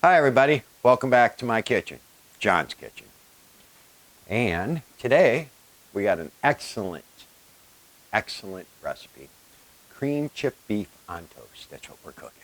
Hi everybody, welcome back to my kitchen, John's kitchen. And today we got an excellent recipe. Cream chip beef on toast, that's what we're cooking.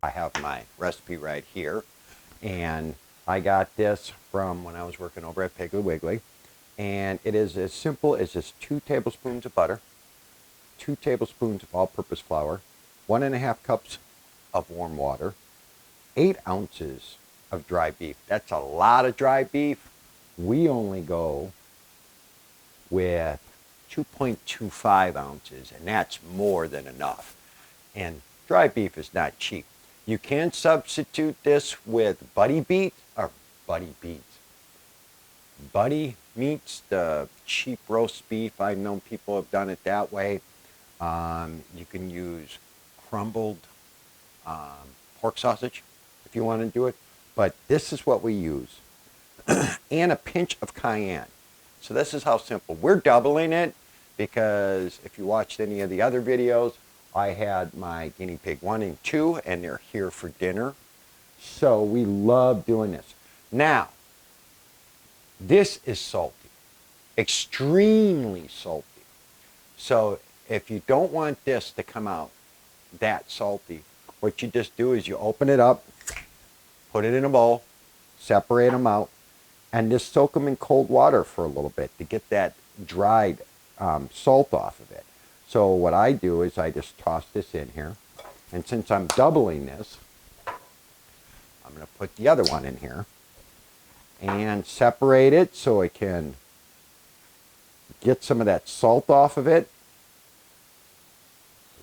I have my recipe right here, and I got this from when I was working over at Piggly Wiggly, and it is as simple as just 2 tablespoons of butter, 2 tablespoons of all-purpose flour, 1.5 cups of warm water, 8 ounces of dry beef. That's a lot of dry beef. We only go with 2.25 ounces, and that's more than enough. And dry beef is not cheap. You can substitute this with Buddy Meats, the cheap roast beef. I've known people have done it that way. You can use crumbled pork sausage if you want to do it. But this is what we use. And a pinch of cayenne. So this is how simple. We're doubling it because if you watched any of the other videos, I had my guinea pig 1 and 2, and they're here for dinner. So we love doing this. Now, this is salty, extremely salty. So if you don't want this to come out that salty, what you just do is you open it up, put it in a bowl, separate them out, and just soak them in cold water for a little bit to get that dried salt off of it. So what I do is I just toss this in here, and since I'm doubling this, I'm going to put the other one in here and separate it so it can get some of that salt off of it.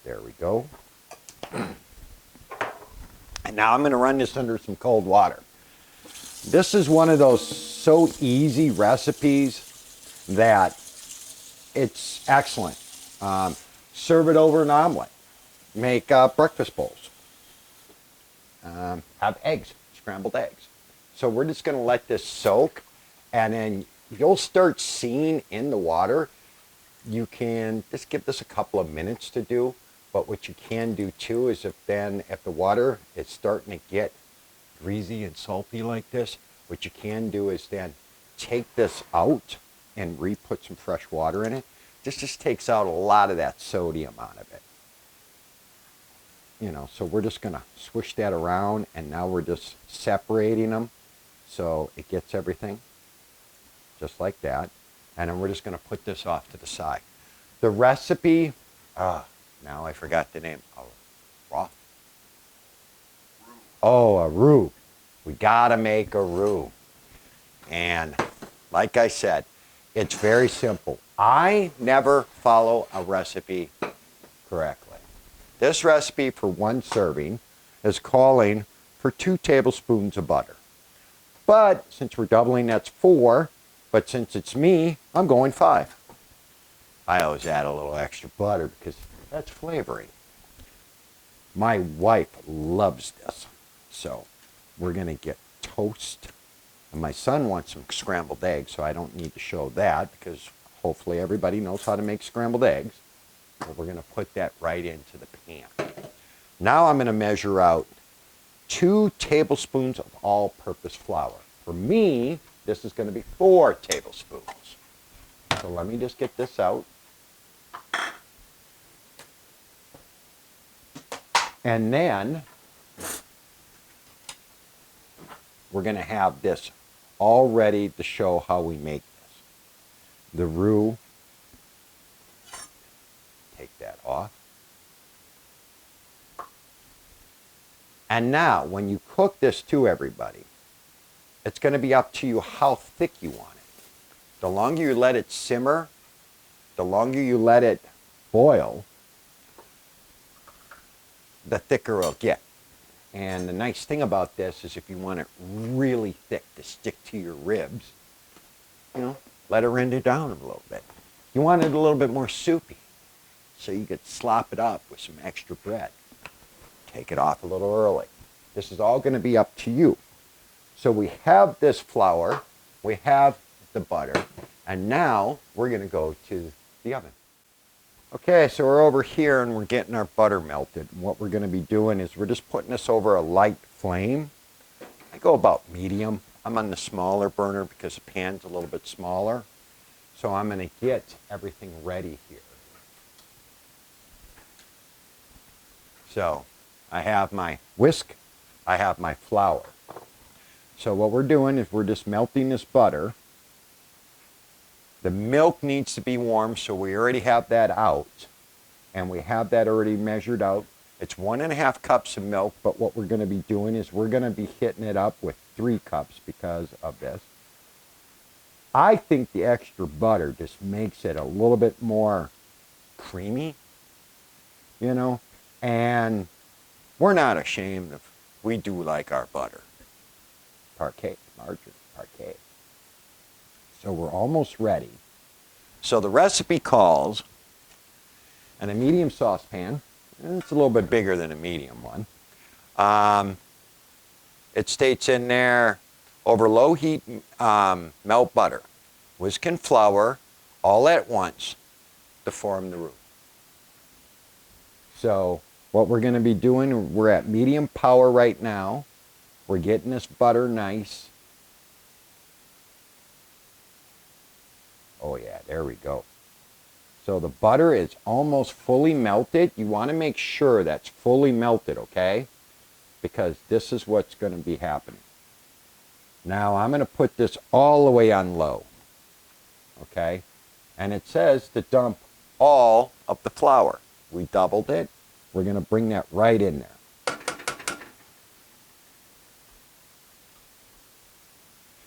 There we go. And now I'm going to run this under some cold water. This is one of those so easy recipes that it's excellent. Serve it over an omelet. Make breakfast bowls. Have eggs, scrambled eggs. So we're just going to let this soak, and then you'll start seeing in the water. You can just give this a couple of minutes to do, but what you can do too is if the water is starting to get greasy and salty like this, what you can do is then take this out and re-put some fresh water in it. This just takes out a lot of that sodium out of it. You know, so we're just going to swish that around, and now we're just separating them so it gets everything just like that. And then we're just going to put this off to the side. The recipe, now I forgot the name. A roux. We got to make a roux. And like I said, it's very simple. I never follow a recipe correctly. This recipe for 1 serving is calling for 2 tablespoons of butter. But since we're doubling, that's 4. But since it's me, I'm going 5. I always add a little extra butter because that's flavoring. My wife loves this. So we're going to get toast. And my son wants some scrambled eggs, so I don't need to show that because hopefully everybody knows how to make scrambled eggs. So we're going to put that right into the pan. Now I'm going to measure out 2 tablespoons of all-purpose flour. For me, this is going to be 4 tablespoons. So let me just get this out. And then we're going to have this all ready to show how we make this. The roux, take that off. And now, when you cook this to everybody, it's going to be up to you how thick you want it. The longer you let it simmer, the longer you let it boil, the thicker it'll get. And the nice thing about this is if you want it really thick to stick to your ribs, you know, let it render down a little bit. You want it a little bit more soupy, so you could slop it up with some extra bread. Take it off a little early. This is all going to be up to you. So we have this flour, we have the butter, and now we're going to go to the oven. Okay, so we're over here and we're getting our butter melted. And what we're going to be doing is we're just putting this over a light flame. I go about medium. I'm on the smaller burner because the pan's a little bit smaller. So I'm going to get everything ready here. So I have my whisk, I have my flour. So what we're doing is we're just melting this butter. The milk needs to be warm, so we already have that out. And we have that already measured out. It's 1.5 cups of milk, but what we're going to be doing is we're going to be hitting it up with 3 cups because of this. I think the extra butter just makes it a little bit more creamy, you know, and we're not ashamed of, we do like our butter. Parquet, margarine, parquet. So we're almost ready. So the recipe calls, and a medium saucepan, and it's a little bit bigger than a medium one. It states in there, over low heat, melt butter, whisk and flour all at once to form the roux. So what we're going to be doing, we're at medium power right now. We're getting this butter nice. Oh yeah, there we go. So the butter is almost fully melted. You want to make sure that's fully melted, okay? Because this is what's going to be happening. Now I'm going to put this all the way on low, okay? And it says to dump all of the flour. We doubled it. We're going to bring that right in there.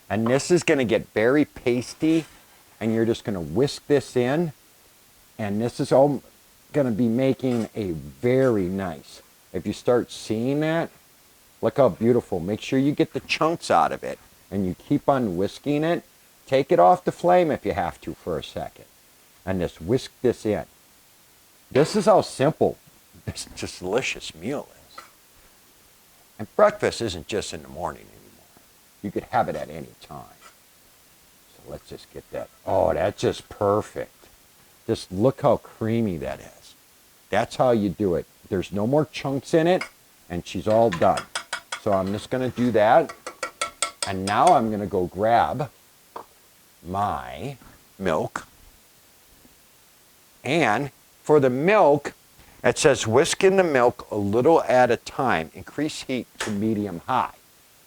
And this is going to get very pasty, and you're just going to whisk this in. And this is all going to be making a very nice. If you start seeing that, look how beautiful. Make sure you get the chunks out of it, and you keep on whisking it. Take it off the flame if you have to for a second, and just whisk this in. This is how simple this delicious meal is. And breakfast isn't just in the morning anymore. You could have it at any time. So let's just get that. Oh, that's just perfect. Just look how creamy that is. That's how you do it. There's no more chunks in it, and she's all done. So I'm just going to do that. And now I'm going to go grab my milk. And for the milk, it says whisk in the milk a little at a time. Increase heat to medium high.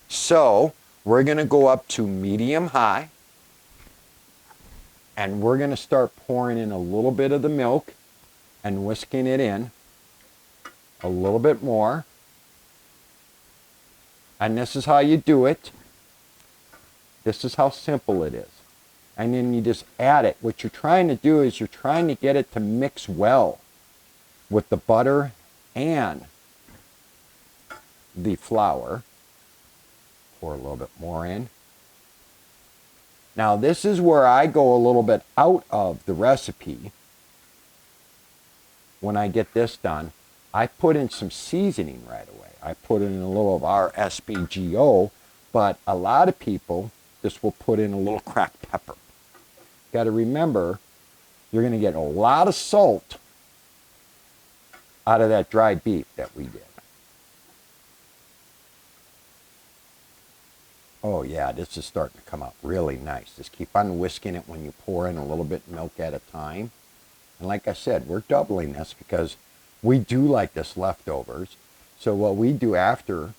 So we're going to go up to medium high. And we're going to start pouring in a little bit of the milk and whisking it in a little bit more. And this is how you do it. This is how simple it is. And then you just add it. What you're trying to do is you're trying to get it to mix well with the butter and the flour. Pour a little bit more in. Now this is where I go a little bit out of the recipe. When I get this done, I put in some seasoning right away. I put in a little of our SBGO, but a lot of people just will put in a little cracked pepper. Got to remember, you're going to get a lot of salt out of that dry beef that we did. Oh yeah, this is starting to come out really nice. Just keep on whisking it when you pour in a little bit of milk at a time. And like I said, we're doubling this because we do like this leftovers. So what we do after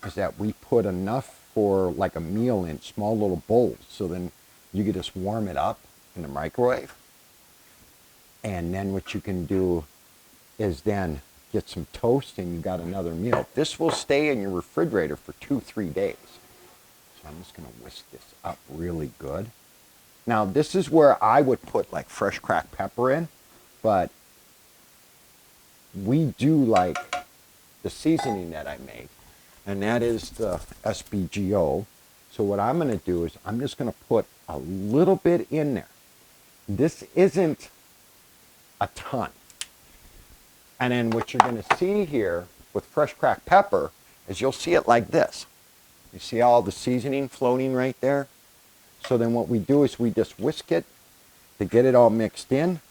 is that we put enough for like a meal in small little bowls. So then you can just warm it up in the microwave. And then what you can do is then get some toast and you got another meal. This will stay in your refrigerator for 2-3 days. So I'm just going to whisk this up really good. Now this is where I would put like fresh cracked pepper in, but we do like the seasoning that I make, and that is the SBGO. So what I'm going to do is I'm just going to put a little bit in there. This isn't a ton. And then what you're going to see here with fresh cracked pepper is you'll see it like this. You see all the seasoning floating right there? So then what we do is we just whisk it to get it all mixed in.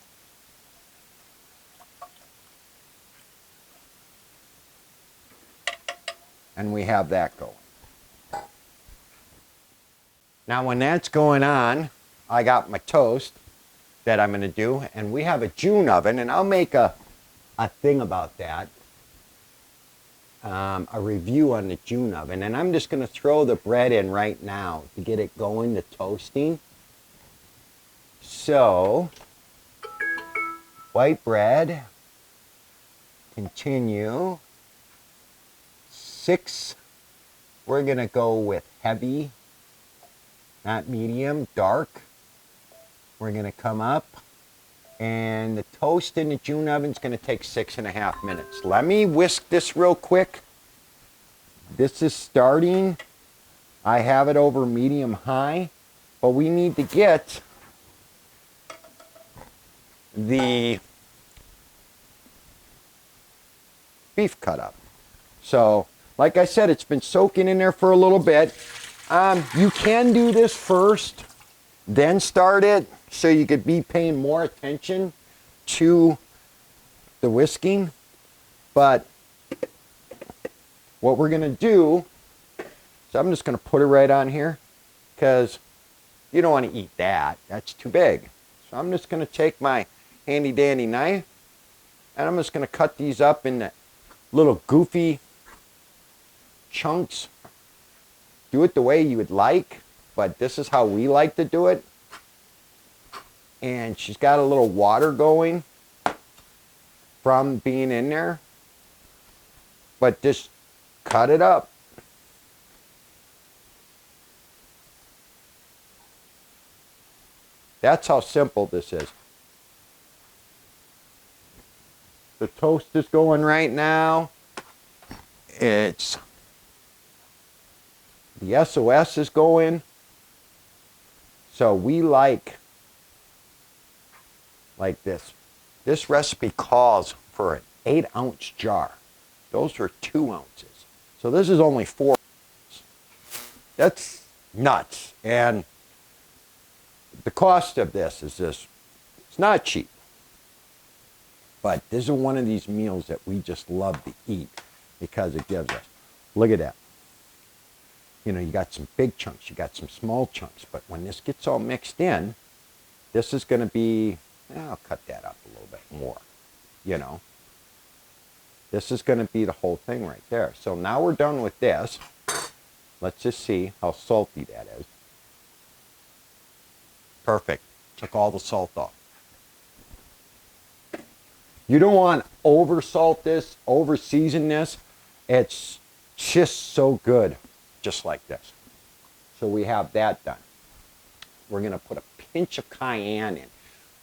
And we have that going. Now when that's going on, I got my toast that I'm going to do, and we have a June oven, and I'll make a thing about that, a review on the June oven, and I'm just going to throw the bread in right now to get it going, the toasting. So, white bread, continue, 6, we're going to go with heavy, not medium, dark. We're going to come up, and the toast in the June oven is going to take 6.5 minutes. Let me whisk this real quick. This is starting. I have it over medium high, but we need to get the beef cut up. So, like I said, it's been soaking in there for a little bit. You can do this first, then start it, so you could be paying more attention to the whisking. But what we're going to do, so I'm just going to put it right on here, because you don't want to eat that. That's too big. So I'm just going to take my handy dandy knife, and I'm just going to cut these up into little goofy chunks. Do it the way you would like, but this is how we like to do it. And she's got a little water going from being in there, but just cut it up. That's how simple this is. The toast is going right now. It's the SOS is going. So we like this. This recipe calls for an 8-ounce jar. Those are 2 ounces. So this is only 4 ounces. That's nuts. And the cost of this is it's not cheap. But this is one of these meals that we just love to eat because it gives us, look at that. You know, you got some big chunks, you got some small chunks, but when this gets all mixed in, this is going to be, I'll cut that up a little bit more, you know. This is going to be the whole thing right there. So now we're done with this. Let's just see how salty that is. Perfect. Took all the salt off. You don't want to over salt this, over season this. It's just so good, just like this. So we have that done. We're going to put a pinch of cayenne in.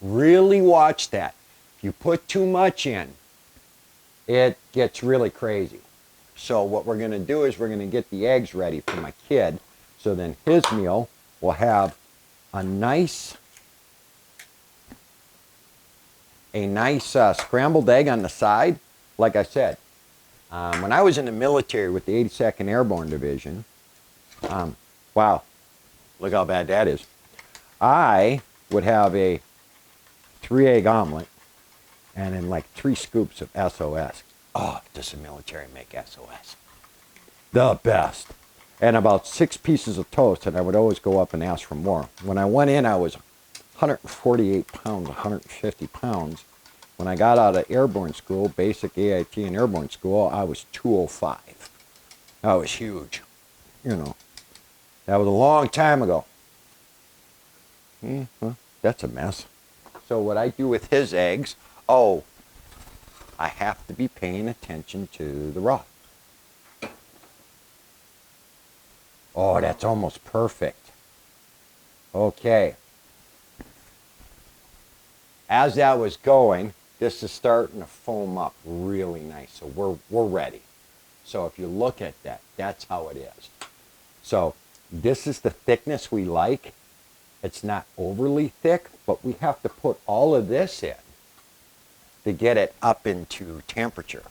Really watch that. If you put too much in, it gets really crazy. So what we're going to do is we're going to get the eggs ready for my kid. So then his meal will have a nice scrambled egg on the side. Like I said, when I was in the military with the 82nd Airborne Division, wow, look how bad that is. I would have a 3-egg omelet and then like 3 scoops of SOS. Oh, does the military make SOS? The best. And about 6 pieces of toast, and I would always go up and ask for more. When I went in, I was 148 pounds, 150 pounds. When I got out of airborne school, basic AIT and airborne school, I was 205. That was huge. You know, that was a long time ago. Well, that's a mess. So what I do with his eggs, I have to be paying attention to the raw. Oh, that's almost perfect. Okay. As that was going, this is starting to foam up really nice. So we're ready. So if you look at that, that's how it is. So This is the thickness we like. It's not overly thick, but we have to put all of this in to get it up into temperature.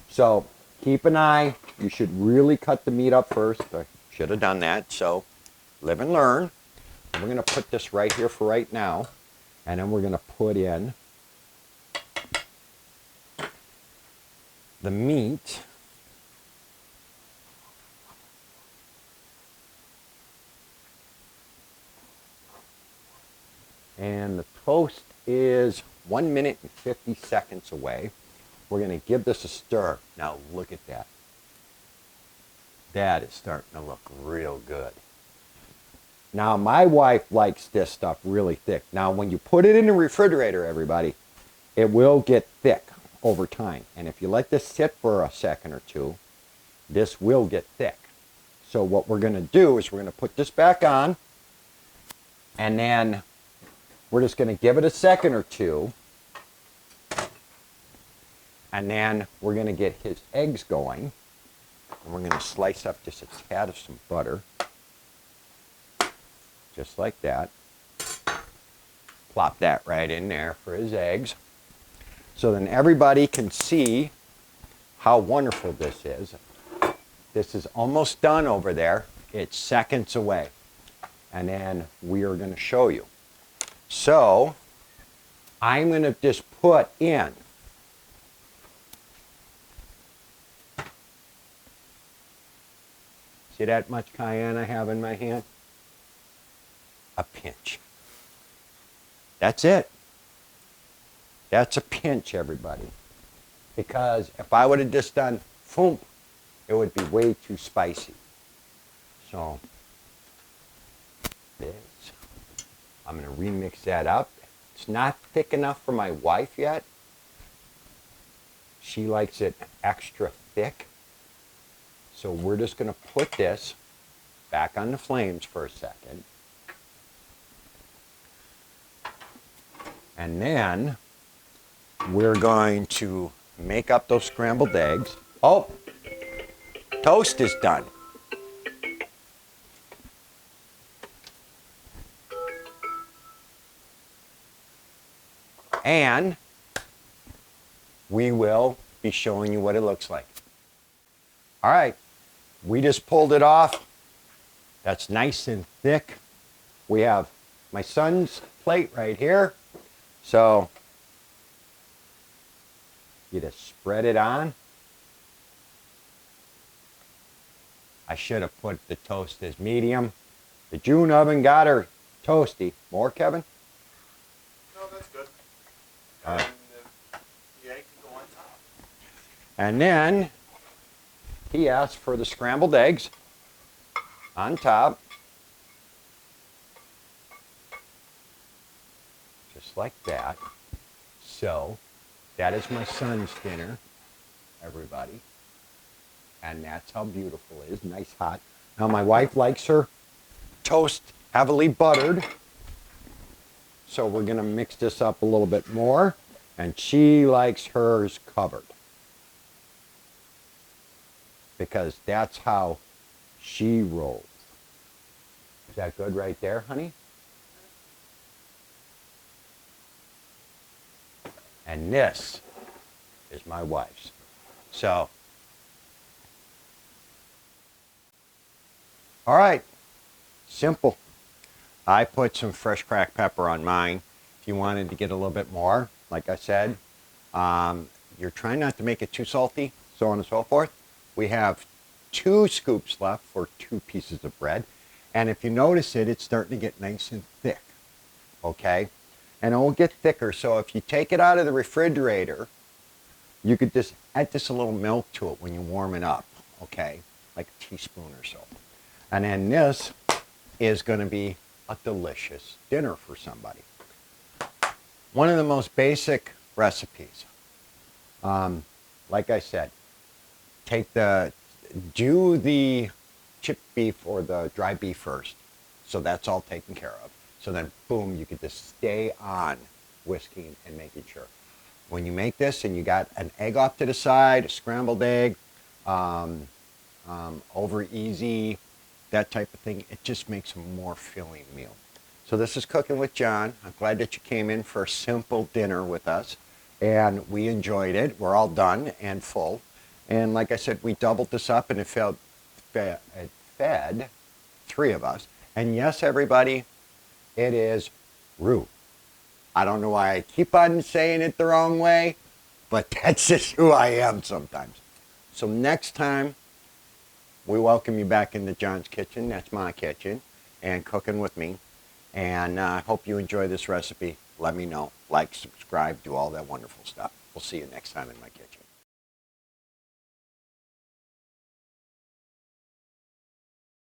So keep an eye. You should really cut the meat up first. I should have done that. So live and learn. And we're going to put this right here for right now. And then we're going to put in the meat. And the toast is 1 minute and 50 seconds away. We're going to give this a stir. Now look at that. That is starting to look real good. Now my wife likes this stuff really thick. Now when you put it in the refrigerator, everybody, it will get thick over time. And if you let this sit for a second or two, this will get thick. So what we're going to do is we're going to put this back on, and then we're just going to give it a second or two, and then we're going to get his eggs going, and we're going to slice up just a tad of some butter, just like that. Plop that right in there for his eggs, so then everybody can see how wonderful this is. This is almost done over there. It's seconds away. And then we are going to show you. So I'm going to just put in see that much cayenne I have in my hand? A pinch. That's it. That's a pinch, everybody. Because if I would have just done foom, it would be way too spicy. So this, I'm going to remix that up. It's not thick enough for my wife yet. She likes it extra thick. So we're just going to put this back on the flames for a second. And then we're going to make up those scrambled eggs. Oh, toast is done. And we will be showing you what it looks like. All right, we just pulled it off. That's nice and thick. We have my son's plate right here. So you just spread it on. I should have put the toast as medium. The June oven got her toasty. More, Kevin? No, that's good. All right. And the egg can go on top. And then he asked for the scrambled eggs on top. Just like that. So that is my son's dinner, everybody. And that's how beautiful it is. Nice hot. Now my wife likes her toast heavily buttered. So we're going to mix this up a little bit more. And she likes hers covered. Because that's how she rolls. Is that good right there, honey? And this is my wife's. So, all right, simple. I put some fresh cracked pepper on mine. If you wanted to get a little bit more, like I said, you're trying not to make it too salty, so on and so forth. We have 2 scoops left for 2 pieces of bread. And if you notice it, it's starting to get nice and thick, okay? And it will get thicker, so if you take it out of the refrigerator, you could just add just a little milk to it when you warm it up, okay? Like a teaspoon or so. And then this is going to be a delicious dinner for somebody. One of the most basic recipes. Like I said, do the chipped beef or the dry beef first. So that's all taken care of. So then, boom, you could just stay on whisking and making sure. When you make this and you got an egg off to the side, a scrambled egg, over easy, that type of thing. It just makes a more filling meal. So this is Cooking with John. I'm glad that you came in for a simple dinner with us, and we enjoyed it. We're all done and full. And like I said, we doubled this up, and it fed three of us. And yes, everybody, it is roux. I don't know why I keep on saying it the wrong way, but that's just who I am sometimes. So next time, we welcome you back into John's kitchen. That's my kitchen, and cooking with me. And I hope you enjoy this recipe. Let me know. Like, subscribe, do all that wonderful stuff. We'll see you next time in my kitchen.